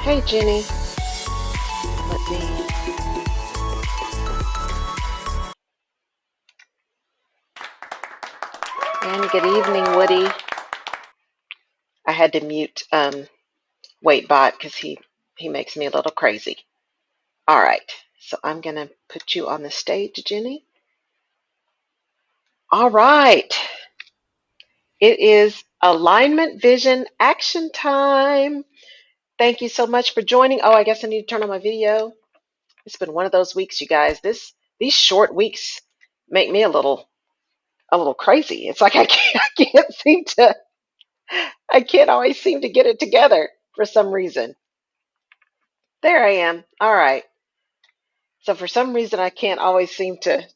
Hey Jenny, let me, and good evening, Woody. I had to mute Waitbot because he makes me a little crazy. All right, so I'm gonna put you on the stage, Jenny. All right, it is alignment vision action time. Thank you so much for joining. Oh, I guess I need to turn on my video. It's been one of those weeks, you guys. These short weeks make me a little crazy. It's like I can't always seem to get it together for some reason. There I am. All right. So for some reason I can't always seem to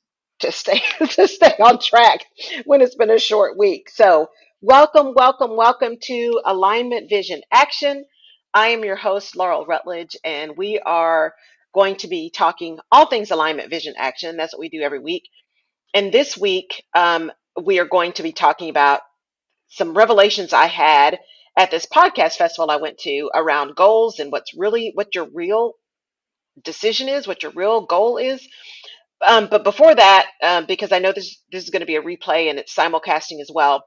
stay to stay on track when it's been a short week. So welcome to Alignment Vision Action. I am your host, Laurel Rutledge, and we are going to be talking all things alignment vision action. That's what we do every week. And this week, we are going to be talking about some revelations I had at this podcast festival I went to around goals and what your real decision is, what your real goal is. But before that, because I know this is going to be a replay and it's simulcasting as well,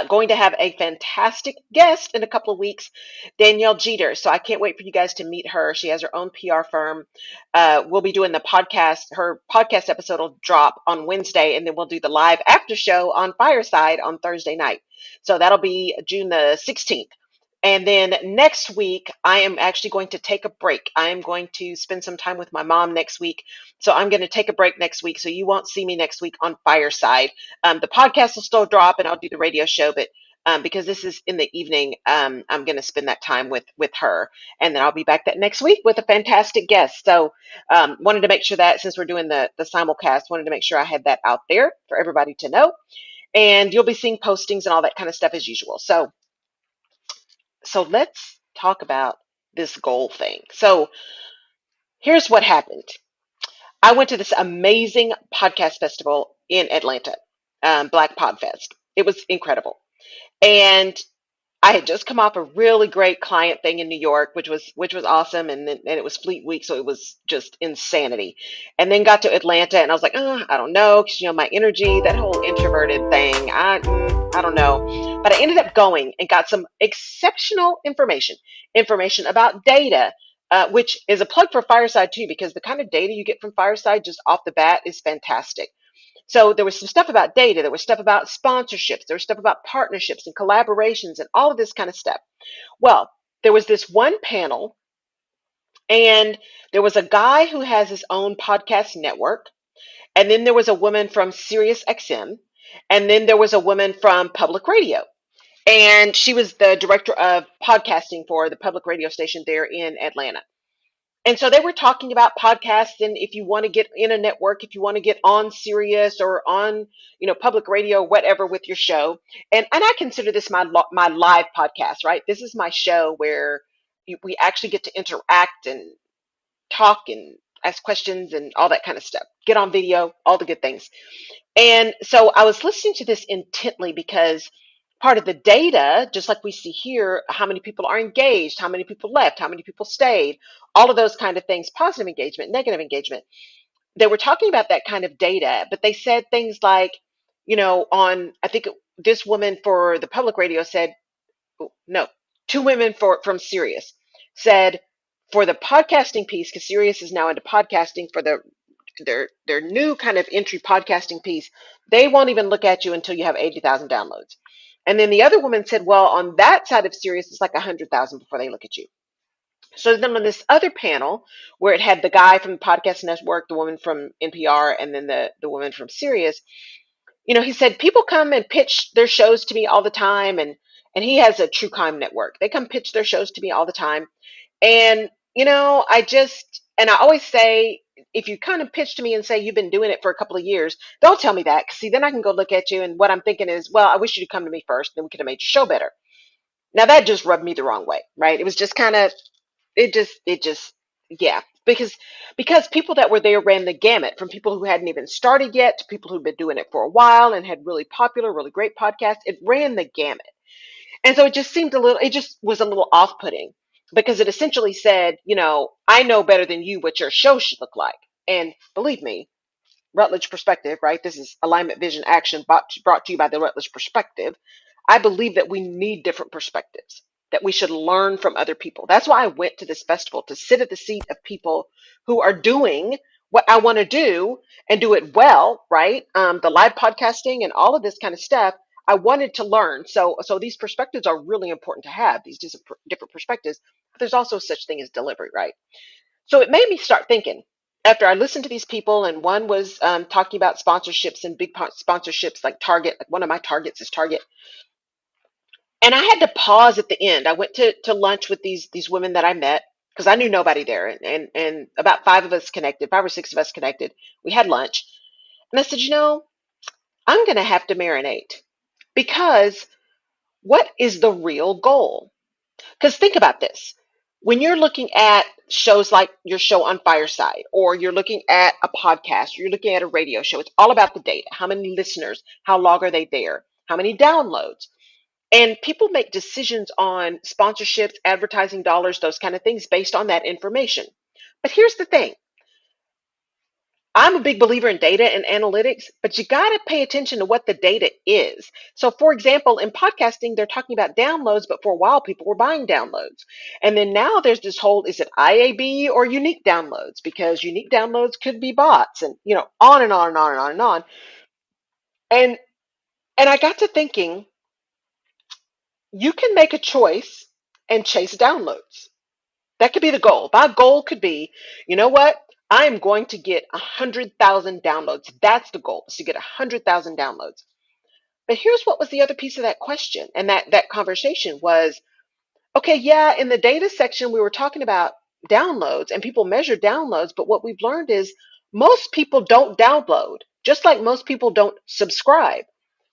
going to have a fantastic guest in a couple of weeks, Danielle Jeter. So I can't wait for you guys to meet her. She has her own PR firm. We'll be doing the podcast. Her podcast episode will drop on Wednesday, and then we'll do the live after show on Fireside on Thursday night. So that'll be June the 16th. And then next week, I am actually going to take a break. I am going to spend some time with my mom next week. So I'm going to take a break next week. So you won't see me next week on Fireside. The podcast will still drop and I'll do the radio show, but because this is in the evening, I'm going to spend that time with her. And then I'll be back that next week with a fantastic guest. So wanted to make sure that since we're doing the simulcast, wanted to make sure I had that out there for everybody to know. And you'll be seeing postings and all that kind of stuff as usual. So let's talk about this goal thing. So here's what happened. I went to this amazing podcast festival in Atlanta, Black Pod Fest. It was incredible. And I had just come off a really great client thing in New York, which was awesome, and it was Fleet Week, so it was just insanity. And then got to Atlanta, and I was like, oh, I don't know, because my energy, that whole introverted thing, I don't know. But I ended up going and got some exceptional information about data, which is a plug for Fireside too, because the kind of data you get from Fireside just off the bat is fantastic. So there was some stuff about data, there was stuff about sponsorships, there was stuff about partnerships and collaborations and all of this kind of stuff. Well, there was this one panel, and there was a guy who has his own podcast network, and then there was a woman from Sirius XM, and then there was a woman from public radio. And she was the director of podcasting for the public radio station there in Atlanta. And so they were talking about podcasts, and if you want to get in a network, if you want to get on Sirius or on, public radio, whatever, with your show. And I consider this my live podcast, right? This is my show where we actually get to interact and talk and ask questions and all that kind of stuff. Get on video, all the good things. And so I was listening to this intently because part of the data, just like we see here, how many people are engaged, how many people left, how many people stayed, all of those kind of things, positive engagement, negative engagement. They were talking about that kind of data, but they said things like, I think this woman for the public radio said, no, two women from Sirius said for the podcasting piece, because Sirius is now into podcasting for their new kind of entry podcasting piece, they won't even look at you until you have 80,000 downloads. And then the other woman said, well, on that side of Sirius, it's like 100,000 before they look at you. So then on this other panel, where it had the guy from the podcast network, the woman from NPR, and then the woman from Sirius, he said people come and pitch their shows to me all the time, and he has a true crime network. They come pitch their shows to me all the time, and I always say, if you kind of pitch to me and say you've been doing it for a couple of years, don't tell me that, 'cause see, then I can go look at you, and what I'm thinking is, well, I wish you'd come to me first, then we could have made your show better. Now that just rubbed me the wrong way, right? It was just kind of, it just, yeah, because people that were there ran the gamut, from people who hadn't even started yet to people who've been doing it for a while and had really popular, really great podcasts. It ran the gamut. And so it just was a little off-putting. because it essentially said, I know better than you what your show should look like. And believe me, Rutledge Perspective, right? This is Alignment Vision Action brought to you by the Rutledge Perspective. I believe that we need different perspectives, that we should learn from other people. That's why I went to this festival, to sit at the seat of people who are doing what I want to do and do it well, right? The live podcasting and all of this kind of stuff. I wanted to learn. So these perspectives are really important to have, these different perspectives. But there's also such thing as delivery, right? So it made me start thinking after I listened to these people, and one was talking about sponsorships and big sponsorships like Target. Like one of my targets is Target, and I had to pause at the end. I went to lunch with these women that I met because I knew nobody there, and about five of us connected, five or six of us connected. We had lunch, and I said, I'm going to have to marinate because what is the real goal? Because think about this. When you're looking at shows like your show on Fireside, or you're looking at a podcast, or you're looking at a radio show, it's all about the data. How many listeners? How long are they there? How many downloads? And people make decisions on sponsorships, advertising dollars, those kind of things based on that information. But here's the thing. I'm a big believer in data and analytics, but you got to pay attention to what the data is. So, for example, in podcasting, they're talking about downloads, but for a while, people were buying downloads. And then now there's this whole, is it IAB or unique downloads? Because unique downloads could be bots, and, on and on and on and on and on. And, and I got to thinking, you can make a choice and chase downloads. That could be the goal. My goal could be, you know what? I am going to get 100,000 downloads. That's the goal, is to get 100,000 downloads. But here's what was the other piece of that question and that conversation was, okay, yeah, in the data section, we were talking about downloads and people measure downloads. But what we've learned is most people don't download, just like most people don't subscribe.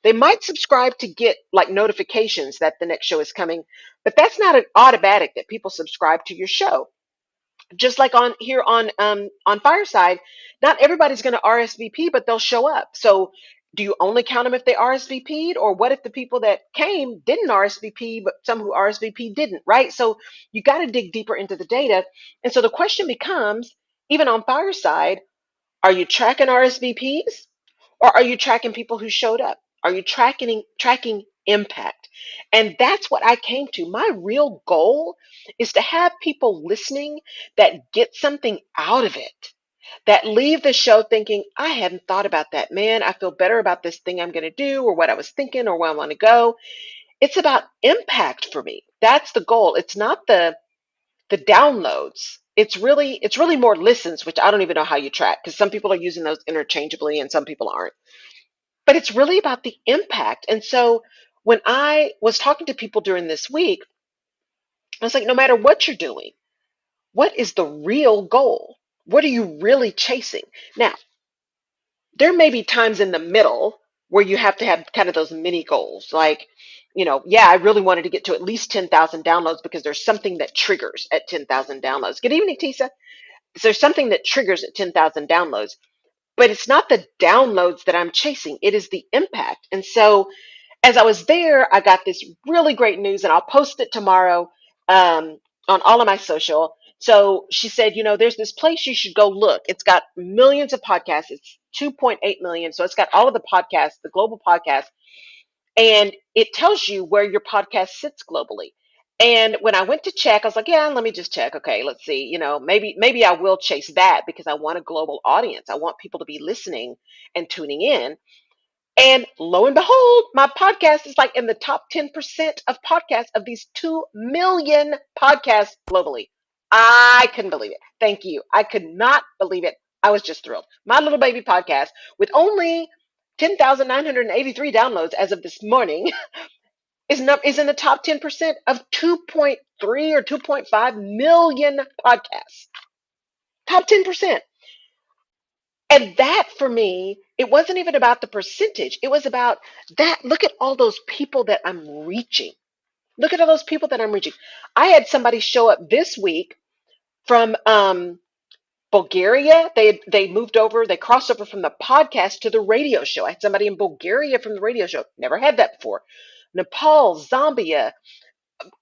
They might subscribe to get like notifications that the next show is coming, but that's not an automatic that people subscribe to your show. Just like on here on Fireside, not everybody's going to RSVP, but they'll show up. So do you only count them if they RSVP'd, or what if the people that came didn't RSVP, but some who RSVP didn't, right? So you got to dig deeper into the data. And so the question becomes, even on Fireside, are you tracking RSVPs, or are you tracking people who showed up? Are you tracking impact? And that's what I came to. My real goal is to have people listening that get something out of it, that leave the show thinking, I hadn't thought about that. Man, I feel better about this thing I'm going to do, or what I was thinking, or where I want to go. It's about impact for me. That's the goal. It's not the downloads. It's really more listens, which I don't even know how you track, because some people are using those interchangeably and some people aren't. But it's really about the impact. And so when I was talking to people during this week, I was like, no matter what you're doing, what is the real goal? What are you really chasing? Now, there may be times in the middle where you have to have kind of those mini goals. Like, yeah, I really wanted to get to at least 10,000 downloads because there's something that triggers at 10,000 downloads. Good evening, Tisa. There's something that triggers at 10,000 downloads, but it's not the downloads that I'm chasing. It is the impact. And so as I was there, I got this really great news, and I'll post it tomorrow on all of my social. So she said, there's this place you should go look. It's got millions of podcasts. It's 2.8 million. So it's got all of the podcasts, the global podcasts, and it tells you where your podcast sits globally. And when I went to check, I was like, yeah, let me just check. Okay, let's see. Maybe I will chase that because I want a global audience. I want people to be listening and tuning in. And lo and behold, my podcast is like in the top 10% of podcasts of these 2 million podcasts globally. I couldn't believe it. Thank you. I could not believe it. I was just thrilled. My little baby podcast, with only 10,983 downloads as of this morning, is in the top 10% of 2.3 or 2.5 million podcasts. Top 10%. And that for me, it wasn't even about the percentage. It was about that. Look at all those people that I'm reaching. Look at all those people that I'm reaching. I had somebody show up this week from Bulgaria. They moved over, they crossed over from the podcast to the radio show. I had somebody in Bulgaria from the radio show. Never had that before. Nepal, Zambia,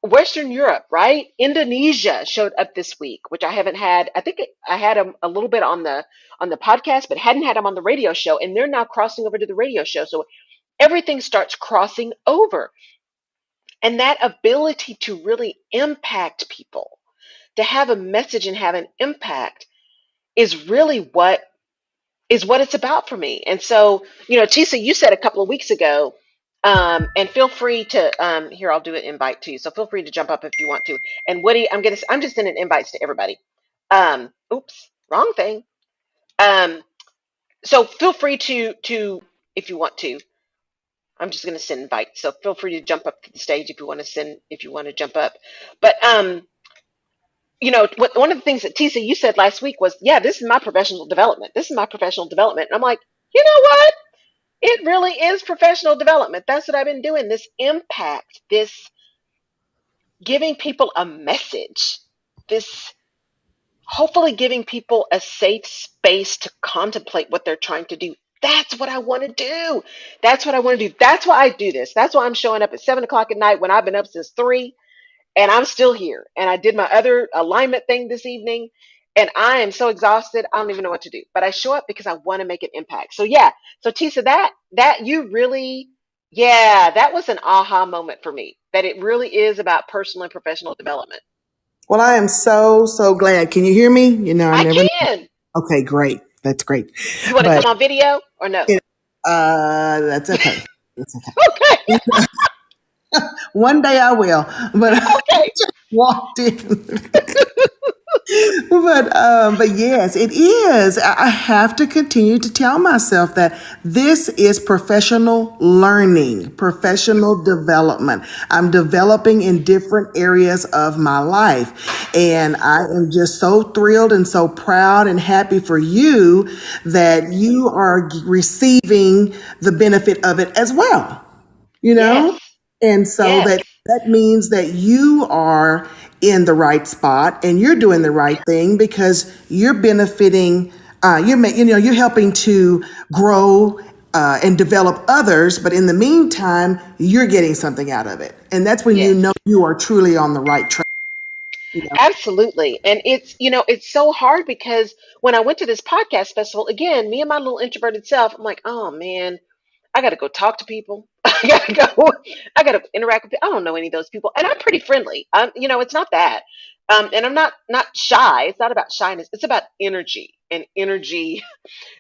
Western Europe, right? Indonesia showed up this week, which I haven't had. I think I had them a little bit on the podcast, but hadn't had them on the radio show, and they're now crossing over to the radio show. So everything starts crossing over, and that ability to really impact people, to have a message and have an impact, is really what it's about for me. And so, Tisa, you said a couple of weeks ago, and feel free to here, I'll do an invite to you. So feel free to jump up if you want to. And Woody, I'm just sending invites to everybody. Oops, wrong thing. Um, so feel free to if you want to. I'm just going to send invites. So feel free to jump up to the stage if you want to jump up. But one of the things that Tisa you said last week was, yeah, this is my professional development. This is my professional development. And I'm like, you know what? It really is professional development. That's what I've been doing. This impact, this giving people a message, this hopefully giving people a safe space to contemplate what they're trying to do. That's what I want to do. That's what I want to do. That's why I do this. That's why I'm showing up at 7 o'clock at night when I've been up since 3 and I'm still here. And I did my other alignment thing this evening, and I am so exhausted. I don't even know what to do. But I show up because I want to make an impact. So yeah. So Tisa, that you really, yeah, that was an aha moment for me. That it really is about personal and professional development. Well, I am so, so glad. Can you hear me? I I never. can. Okay, great. That's great. You want to But come on video or no? it, that's okay. That's Okay. okay. One day I will. But I Okay. just walked in. But yes, it is. I have to continue to tell myself that this is professional learning, professional development. I'm developing in different areas of my life. And I am just so thrilled and so proud and happy for you that you are receiving the benefit of it as well, you know? Yes. And so Yes. that means that you are in the right spot and you're doing the right thing because you're benefiting, you're helping to grow and develop others, but in the meantime, you're getting something out of it. And that's when you Yes. know you are truly on the right track. Absolutely. And it's so hard because when I went to this podcast festival, again, me and my little introverted self, I'm like, oh man, I got to go talk to people. I got to interact with people. I don't know any of those people. And I'm pretty friendly. It's not that. And I'm not shy. It's not about shyness. It's about energy and energy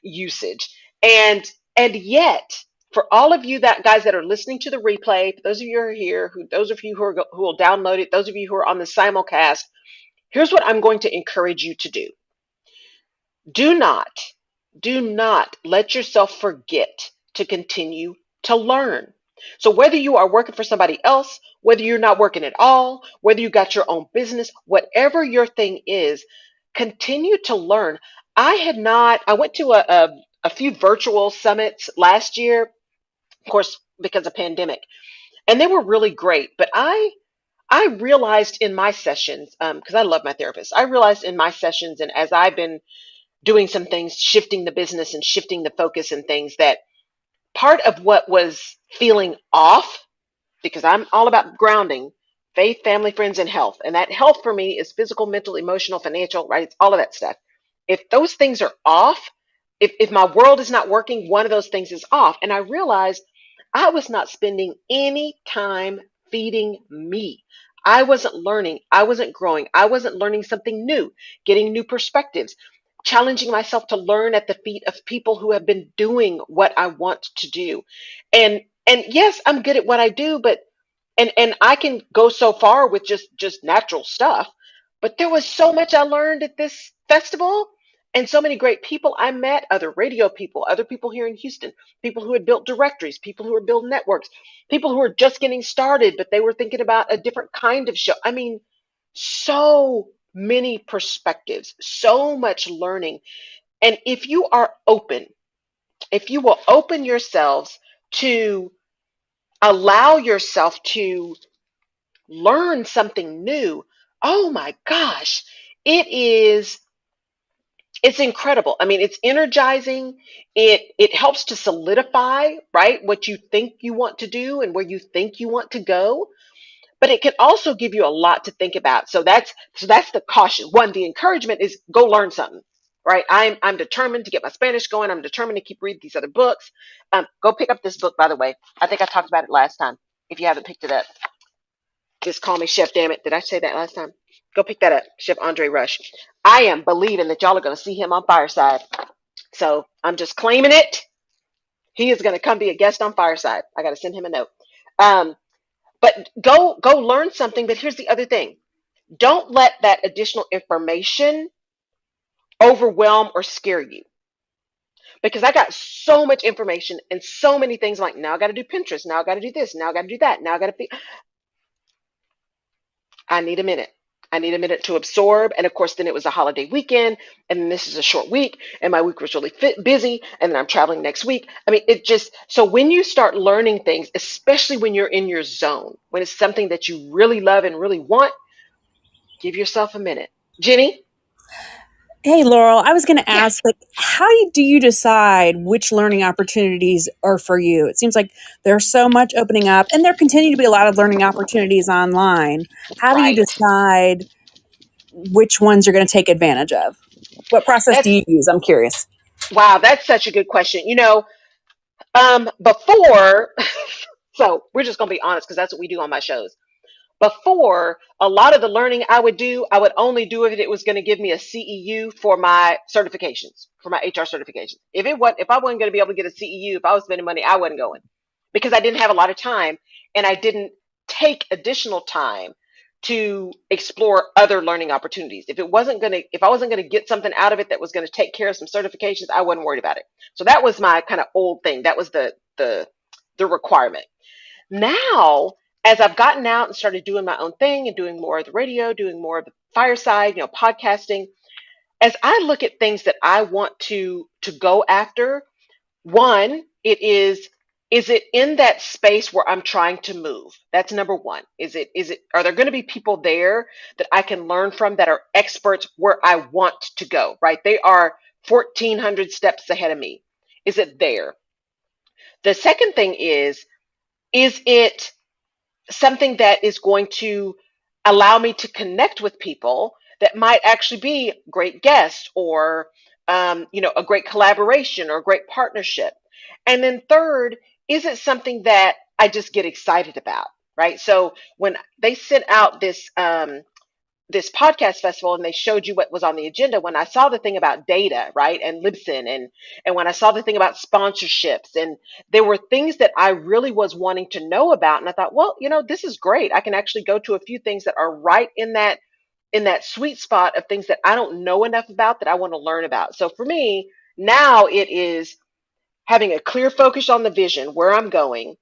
usage. And and yet, for all of you that guys that are listening to the replay, for those of you who are here, those of you who will download it, those of you who are on the simulcast, here's what I'm going to encourage you to do. Do not, do not let yourself forget to continue to learn. So whether you are working for somebody else, whether you're not working at all, whether you got your own business, whatever your thing is, continue to learn. I went to a few virtual summits last year, of course, because of pandemic, and they were really great. But I realized in my sessions, because I love my therapist, I realized in my sessions, and as I've been doing some things, shifting the business and shifting the focus and things, that part of what was feeling off, because I'm all about grounding, faith, family, friends, and health. And that health for me is physical, mental, emotional, financial, right? It's all of that stuff. If those things are off, if my world is not working, one of those things is off. And I realized I was not spending any time feeding me. I wasn't learning. I wasn't growing. I wasn't learning something new, getting new perspectives, challenging myself to learn at the feet of people who have been doing what I want to do. And yes, I'm good at what I do, but and I can go so far with just natural stuff, but there was so much I learned at this festival and so many great people I met, other radio people, other people here in Houston, people who had built directories, people who were building networks, people who were just getting started but they were thinking about a different kind of show. I mean, so many perspectives, so much learning. And if you are open, if you will open yourselves to allow yourself to learn something new, oh my gosh, it is it's incredible. I mean, it's energizing. It helps to solidify, right, what you think you want to do and where you think you want to go. but it can also give you a lot to think about. So that's the caution. One, the encouragement is go learn something. Right, I'm determined to get my Spanish going. I'm determined to keep reading these other books. Go pick up this book, by the way. I think I talked about it last time. If you haven't picked it up, just call me Chef. Damn it, did I say that last time? Go pick that up, Chef Andre Rush. I am believing that y'all are going to see him on Fireside, so I'm just claiming it. He is going to come be a guest on Fireside. I got to send him a note. Um, but go learn something. But here's the other thing: don't let that additional information overwhelm or scare you. Because I got so much information and so many things. Like, now I got to do Pinterest. Now I got to do this. Now I got to do that. Now I got to be. I need a minute. I need a minute to absorb. And of course, then it was a holiday weekend, and then this is a short week, and my week was really busy, and then I'm traveling next week. I mean, it just, so when you start learning things, especially when you're in your zone, when it's something that you really love and really want, give yourself a minute. Jenny? Hey, Laurel, I was going to Yeah. ask, like, do you decide which learning opportunities are for you? It seems like there's so much opening up, and there continue to be a lot of learning opportunities online. How do you Right. decide which ones you're going to take advantage of? What process do That's, you use? I'm curious. wow, that's such a good question. Before, so we're just going to be honest because that's what we do on my shows. Before, a lot of the learning I would do, I would only do if it was going to give me a CEU for my certifications, for my HR certifications. If I wasn't going to be able to get a CEU, if I was spending money, I wasn't going because I didn't have a lot of time, and I didn't take additional time to explore other learning opportunities. If I wasn't going to get something out of it that was going to take care of some certifications, I wasn't worried about it. So that was my kind of old thing. That was the requirement. Now, as I've gotten out and started doing my own thing and doing more of the radio, doing more of the fireside, podcasting, as I look at things that I want to go after, one, is it in that space where I'm trying to move? That's number one. Is it are there going to be people there that I can learn from that are experts where I want to go, right? They are 1400 steps ahead of me. Is it there? The second thing is it something that is going to allow me to connect with people that might actually be great guests or a great collaboration or a great partnership. And then third, is it something that I just get excited about? Right. So when they sent out this podcast festival and they showed you what was on the agenda, when I saw the thing about data, right, and Libsyn, and when I saw the thing about sponsorships, and there were things that I really was wanting to know about, and I thought, well, this is great. I can actually go to a few things that are right in that sweet spot of things that I don't know enough about that I want to learn about. So for me, now it is having a clear focus on the vision, where I'm going,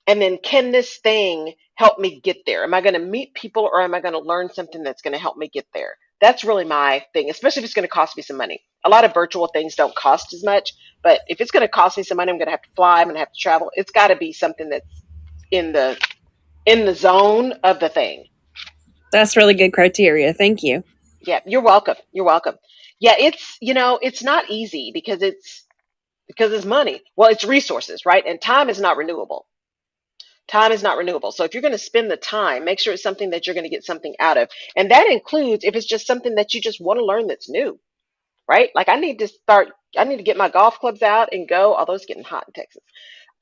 and then can this thing help me get there? Am I going to meet people, or am I going to learn something that's going to help me get there? That's really my thing, especially if it's going to cost me some money. A lot of virtual things don't cost as much, but if it's going to cost me some money, I'm going to have to fly, I'm going to have to travel. It's got to be something that's in the zone of the thing. That's really good criteria. Thank you. Yeah, you're welcome. You're welcome. Yeah, it's not easy because it's money. Well, it's resources, right? And time is not renewable. Time is not renewable. So if you're going to spend the time, make sure it's something that you're going to get something out of. And that includes if it's just something that you just want to learn that's new, right? Like I need to get my golf clubs out and go, although it's getting hot in Texas.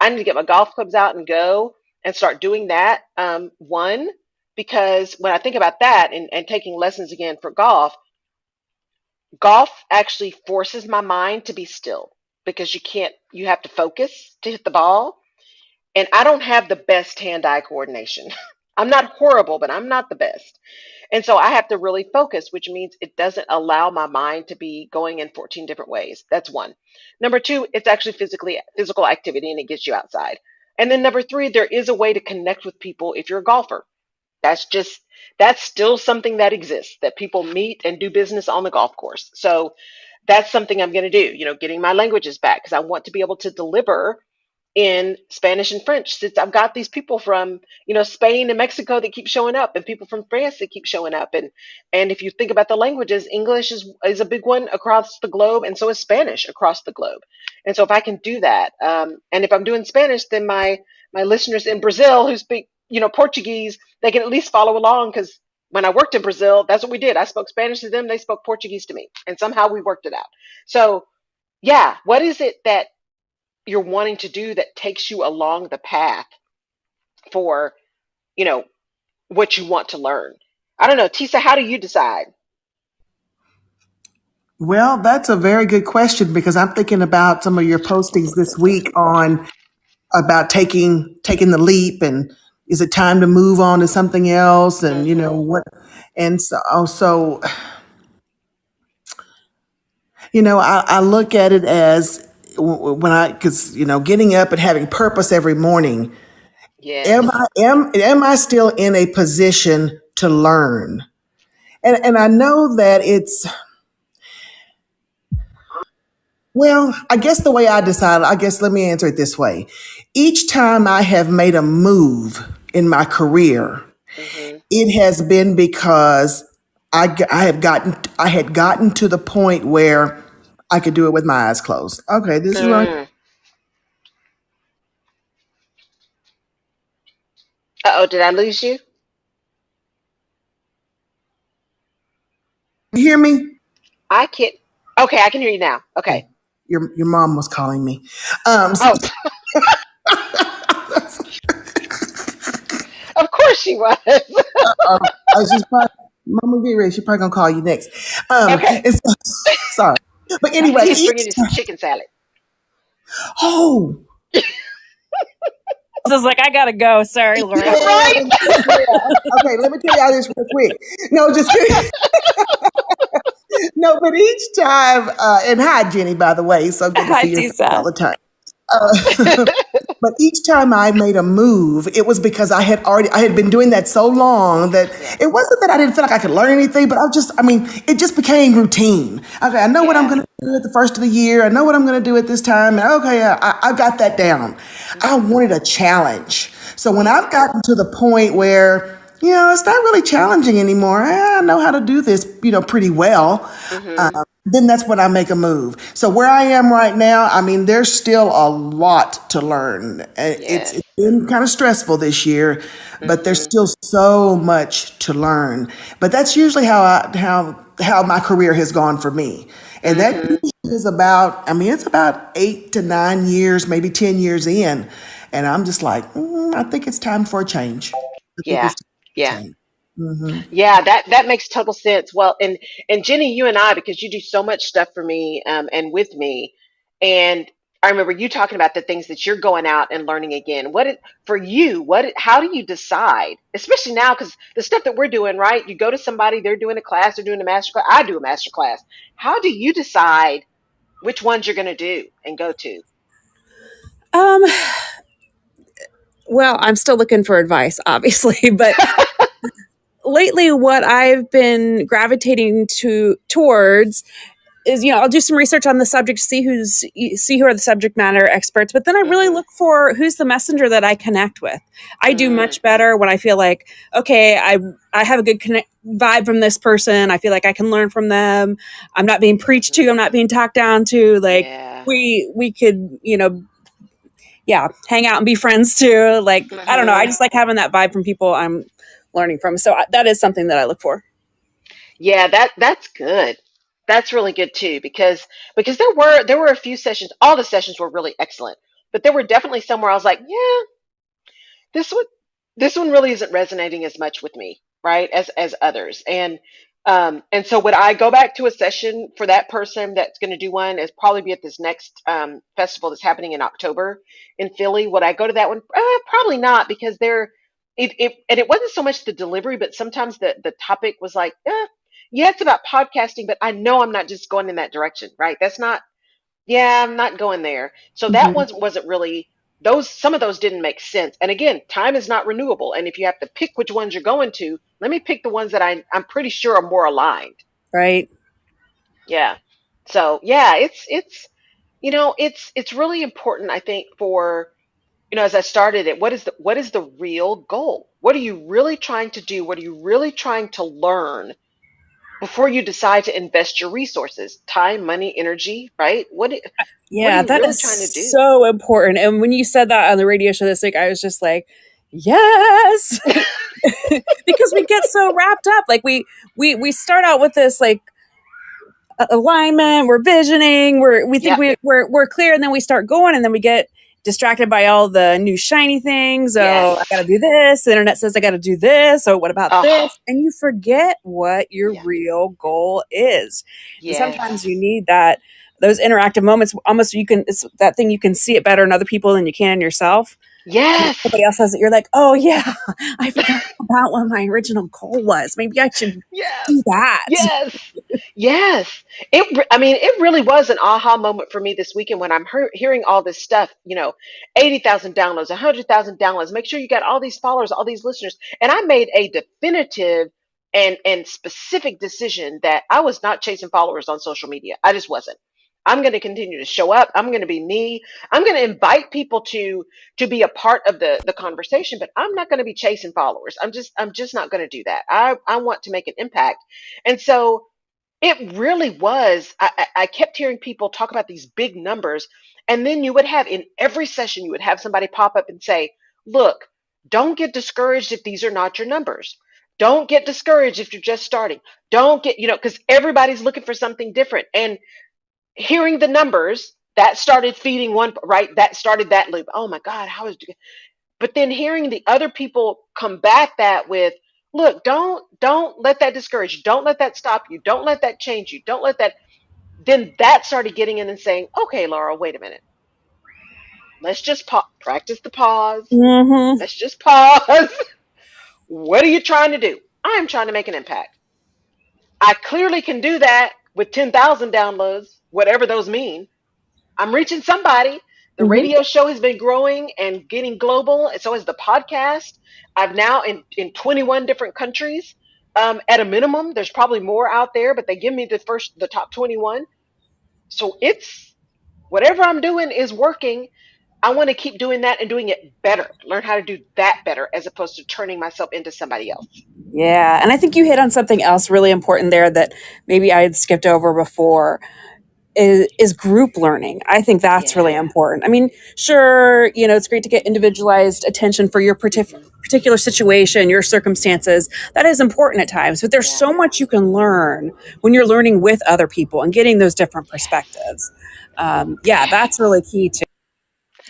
I need to get my golf clubs out and go and start doing that. One, because when I think about that and taking lessons again for golf actually forces my mind to be still because you have to focus to hit the ball, and I don't have the best hand-eye coordination. I'm not horrible, but I'm not the best. And so I have to really focus, which means it doesn't allow my mind to be going in 14 different ways. That's one. Number two, it's actually physical activity and it gets you outside. And then number three, there is a way to connect with people if you're a golfer. That's still something that exists, that people meet and do business on the golf course. So that's something I'm going to do, getting my languages back because I want to be able to deliver in Spanish and French, since I've got these people from, Spain and Mexico that keep showing up, and people from France that keep showing up. And if you think about the languages, English is a big one across the globe, and so is Spanish across the globe. And so if I can do that, and if I'm doing Spanish, then my listeners in Brazil who speak Portuguese, they can at least follow along because when I worked in Brazil, that's what we did. I spoke Spanish to them, they spoke Portuguese to me, and somehow we worked it out. So, yeah, what is it that you're wanting to do that takes you along the path for, you know, what you want to learn? I don't know, Tisa, how do you decide? Well, that's a very good question because I'm thinking about some of your postings this week on about taking the leap, and is it time to move on to something else, and Mm-hmm. what, and so I look at it as when I because getting up and having purpose every morning. Am Yes. I am I still in a position to learn? And I know that it's well, I guess the way I decided, I guess let me answer it this way. Each time I have made a move in my career, Mm-hmm. it has been because I had gotten to the point where I could do it with my eyes closed. Okay, this is what Mm. Uh-oh, did I lose you? you hear me? I can't. Okay, I can hear you now. Okay. Okay. Your mom was calling me. Um, Oh, of course she was. she's probably Mama get ready. She's probably gonna call you next. Okay. It's sorry, but I think anyway, he's each bringing you some chicken salad. oh So I was like, I gotta go. Sorry, Laura. yeah, Right? yeah. Okay, let me tell y'all this real quick. No, just kidding. No, but each time, and hi Jenny, by the way, so good to Hi, see your face all Tisa. the time. But each time I made a move, it was because I had been doing that so long that Yeah. it wasn't that I didn't feel like I could learn anything, but I mean, it just became routine. Okay, I know what I'm Yeah. going to do at the first of the year. I know what I'm going to do at this time. And okay, I got that down. I Mm-hmm. wanted a challenge. So when Yeah. I've gotten to the point where, it's not really challenging anymore. I know how to do this, pretty well, Mm-hmm. then that's when I make a move. So where I am right now, I mean, there's still a lot to learn. Yes. It's been kind of stressful this year, but there's Mm-hmm. still so much to learn. But that's usually how my career has gone for me. And that Mm-hmm. usually is about, I mean, it's about 8 to 9 years, maybe 10 years in. And I'm just like, I think it's time for a change. I think Yeah. it's time for Yeah. a change. Hmm. Yeah, that makes total sense. Well, and Jenny, you and I, because you do so much stuff for me, and with me, and I remember you talking about the things that you're going out and learning again. For you? How do you decide, especially now, because the stuff that we're doing, right? You go to somebody, they're doing a class, they're doing a master class. I do a master class. How do you decide which ones you're going to do and go to? Um, well, I'm still looking for advice, obviously, but lately, what I've been gravitating towards is, I'll do some research on the subject, see who are the subject matter experts, but then I really Mm-hmm. look for who's the messenger that I connect with. I do Mm, much better when I feel like, okay, I have a good vibe from this person. I feel like I can learn from them. I'm not being preached mm-hmm. to. I'm not being talked down to. Like Yeah. we could, yeah, hang out and be friends too. Like, I don't know. I Mm-hmm. just like having that vibe from people I'm learning from. So that is something that I look for. Yeah, that's good. That's really good too, because there were a few sessions. All the sessions were really excellent, but there were definitely some where I was like, yeah, this one this one really isn't resonating as much with me, right, as others. And so would I go back to a session for that person that's going to do one? Is probably be at this next festival that's happening in October in Philly. Would I go to that one? Probably not, because it wasn't so much the delivery, but sometimes the topic was like, yeah, it's about podcasting, but I know I'm not just going in that direction, right? That's not, yeah, I'm not going there. So that Hmm. one wasn't really, those, some of those didn't make sense. And again, time is not renewable. And if you have to pick which ones you're going to, let me pick the ones that I'm pretty sure are more aligned. Right. Yeah. So yeah, it's really important, I think, for, as I started it, what is the real goal? What are you really trying to do? What are you really trying to learn before you decide to invest your resources, time, money, energy, right? What are Yeah, you that really is trying to do? so important. And when you said that on the radio show this week, I was just like, Yes. Because we get so wrapped up. Like we start out with this like alignment, we're visioning, we think Yep. we're clear, and then we start going, and then we get distracted by all the new shiny things. Oh, I Yes. got to do this. The internet says I got to do this. Oh, what about Oh, this? And you forget what your yeah. real goal is. And Yes. sometimes you need that those interactive moments. Almost you can it's that thing you can see it better in other people than you can in yourself. And if Yes. somebody else says it, you're like, oh yeah, I forgot about what my original goal was. Maybe I should Yes. do that. Yes. Yes. I mean, it really was an aha moment for me this weekend when I'm hearing all this stuff, 80,000 downloads, 100,000 downloads. Make sure you got all these followers, all these listeners. And I made a definitive and specific decision that I was not chasing followers on social media. I just wasn't. I'm going to continue to show up. I'm going to be me. I'm going to invite people to be a part of the conversation, but I'm not going to be chasing followers. I'm just not going to do that. I want to make an impact. And so it really was. I kept hearing people talk about these big numbers, and then you would have in every session, you would have somebody pop up and say, look, don't get discouraged if these are not your numbers. Don't get discouraged if you're just starting. Don't get, because everybody's looking for something different. And hearing the numbers, that started feeding one, right? That started that loop. Oh my God, how is it? But then hearing the other people combat that with, look, don't let that discourage you. Don't let that stop you. Don't let that change you. Don't let that. Then that started getting in and saying, okay, Laura, wait a minute. Let's just practice the pause. Mm-hmm. Let's just pause. What are you trying to do? I'm trying to make an impact. I clearly can do that with 10,000 downloads, whatever those mean. I'm reaching somebody. The Mm-hmm. radio show has been growing and getting global, and so has the podcast. I've now in 21 different countries. At a minimum, there's probably more out there, but they give me the top 21. So it's whatever I'm doing is working. I want to keep doing that and doing it better. Learn how to do that better as opposed to turning myself into somebody else. Yeah, and I think you hit on something else really important there that maybe I had skipped over before is group learning. I think that's really Yeah. important. I mean, sure, it's great to get individualized attention for your Hmm. particular situation, your circumstances. That is important at times, but there's Yeah. so much you can learn when you're learning with other people and getting those different Yes. perspectives. Yeah, that's Yes. really key too.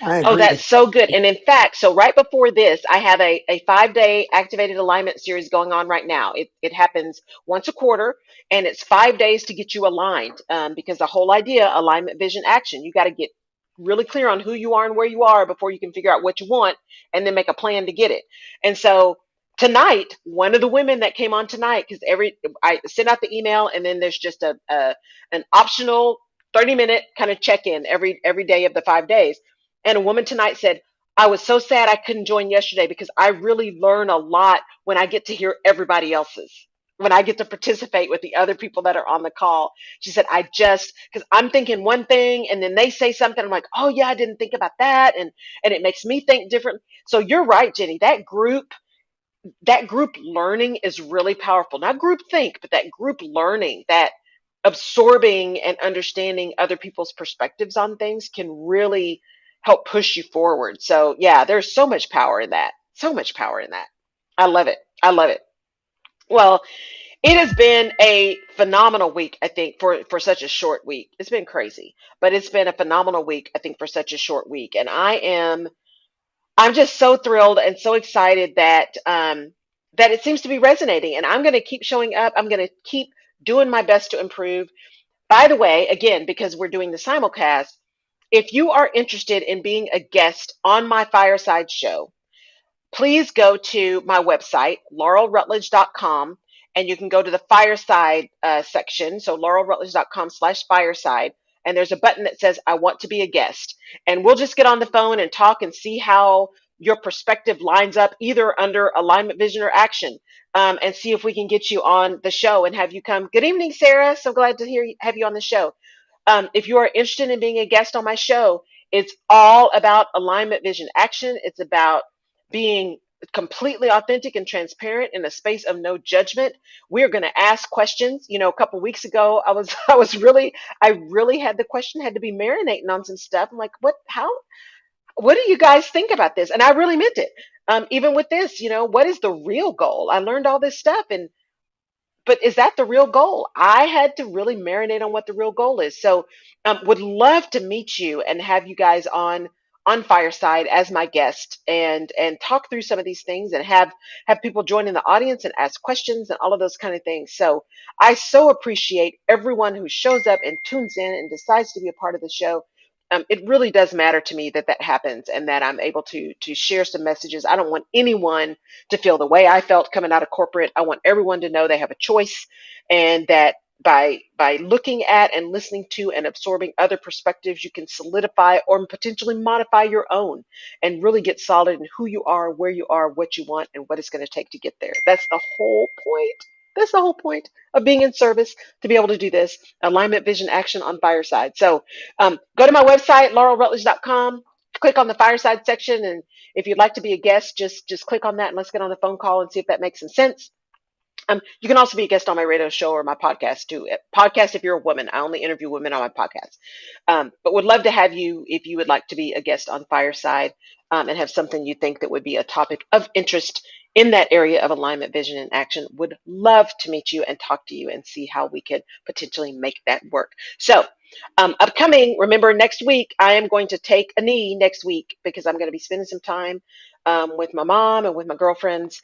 I Oh, agree that's with so good. And in fact, so right before this, I have a 5 day activated alignment series going on right now. It happens once a quarter, and it's 5 days to get you aligned. Because the whole idea, alignment, vision, action, you got to get really clear on who you are and where you are before you can figure out what you want and then make a plan to get it. And so tonight, one of the women that came on tonight, because I send out the email and then there's just an optional 30-minute kind of check-in every day of the 5 days. And a woman tonight said, I was so sad I couldn't join yesterday because I really learn a lot when I get to hear everybody else's, when I get to participate with the other people that are on the call. She said, because I'm thinking one thing and then they say something. I'm like, oh yeah, I didn't think about that. And it makes me think different. So you're right, Jenny, that group learning is really powerful. Not group think, but that group learning, that absorbing and understanding other people's perspectives on things can really help push you forward. So, yeah, there's so much power in that. So much power in that. I love it. I love it. Well, it has been a phenomenal week, I think, for such a short week. It's been crazy, but it's been a phenomenal week, I think, for such a short week. And I'm just so thrilled and so excited that it seems to be resonating. And I'm going to keep showing up. I'm going to keep doing my best to improve. By the way, again, because we're doing the simulcast, if you are interested in being a guest on my fireside show, please go to my website, laurelrutledge.com, and you can go to the fireside section. So laurelrutledge.com/fireside. And there's a button that says, I want to be a guest. And we'll just get on the phone and talk and see how your perspective lines up either under alignment, vision, or action. And see if we can get you on the show and have you come. Good evening, Sarah. So glad to have you on the show. If you are interested in being a guest on my show, it's all about alignment, vision, action. It's about being completely authentic and transparent in a space of no judgment. We're going to ask questions. A couple weeks ago, I really had the question, had to be marinating on some stuff. I'm like, what, how? what do you guys think about this? And I really meant it. Even with this, what is the real goal? I learned all this stuff, and but is that the real goal? I had to really marinate on what the real goal is. So, would love to meet you and have you guys on Fireside as my guest, and talk through some of these things, and have people join in the audience and ask questions and all of those kind of things. So, I so appreciate everyone who shows up and tunes in and decides to be a part of the show. It really does matter to me that that happens, and that I'm able to share some messages. I don't want anyone to feel the way I felt coming out of corporate. I want everyone to know they have a choice, and that by looking at and listening to and absorbing other perspectives, you can solidify or potentially modify your own, and really get solid in who you are, where you are, what you want, and what it's going to take to get there. That's the whole point. That's the whole point of being in service, to be able to do this alignment, vision, action on Fireside. So, go to my website, laurelrutledge.com, click on the Fireside section, and if you'd like to be a guest, just click on that and let's get on the phone call and see if that makes some sense. You can also be a guest on my radio show or my podcast too. Podcast if you're a woman. I only interview women on my podcast. But would love to have you if you would like to be a guest on Fireside, and have something you think that would be a topic of interest in that area of alignment, vision, and action. Would love to meet you and talk to you and see how we could potentially make that work. So, upcoming, remember next week, I am going to take a knee next week because I'm going to be spending some time with my mom and with my girlfriends,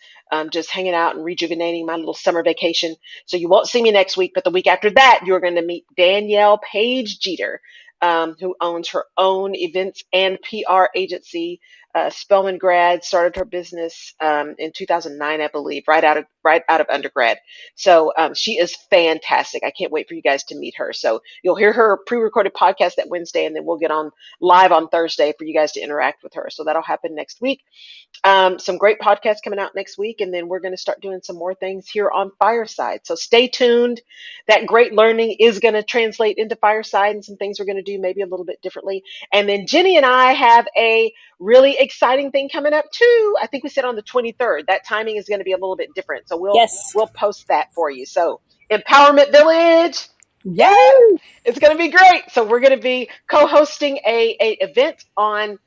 just hanging out and rejuvenating my little summer vacation. So you won't see me next week, but the week after that, you're going to meet Danielle Page Jeter, who owns her own events and PR agency. Spelman grad, started her business in 2009, I believe, right out of undergrad. So, she is fantastic. I can't wait for you guys to meet her. So you'll hear her pre-recorded podcast that Wednesday, and then we'll get on live on Thursday for you guys to interact with her. So that'll happen next week. Some great podcasts coming out next week, and then we're going to start doing some more things here on Fireside. So stay tuned. That great learning is going to translate into Fireside, and some things we're going to do maybe a little bit differently. And then Jenny and I have a really exciting thing coming up too. I think we said on the 23rd. That timing is going to be a little bit different, so we'll Yes. we'll post that for you. So, Empowerment Village. Yay! It's going to be great. So we're going to be co-hosting a event on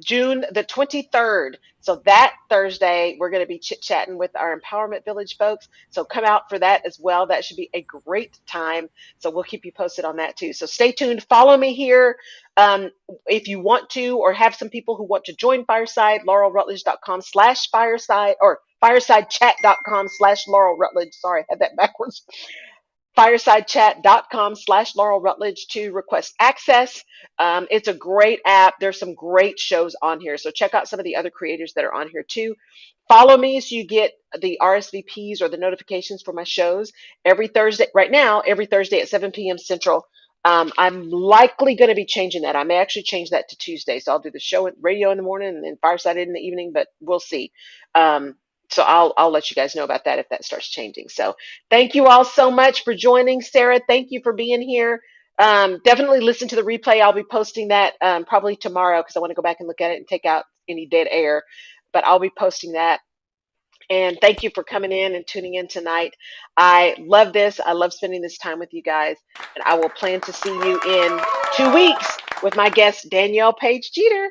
June the 23rd. So that Thursday, we're going to be chit-chatting with our Empowerment Village folks. So come out for that as well. That should be a great time. So we'll keep you posted on that too. So stay tuned. Follow me here. If you want to, or have some people who want to join Fireside, laurelrutledge.com/fireside, or firesidechat.com/Laurel Rutledge. Sorry, I had that backwards. Firesidechat.com/Laurel Rutledge to request access. It's a great app. There's some great shows on here. So check out some of the other creators that are on here too. Follow me so you get the RSVPs or the notifications for my shows every Thursday. Right now, every Thursday at 7 p.m. Central. I'm likely going to be changing that. I may actually change that to Tuesday. So I'll do the show at radio in the morning and then Fireside in the evening, but we'll see. So I'll let you guys know about that if that starts changing. So thank you all so much for joining. Sarah, thank you for being here. Definitely listen to the replay. I'll be posting that probably tomorrow because I want to go back and look at it and take out any dead air. But I'll be posting that. And thank you for coming in and tuning in tonight. I love this. I love spending this time with you guys. And I will plan to see you in 2 weeks with my guest, Danielle Page Jeter.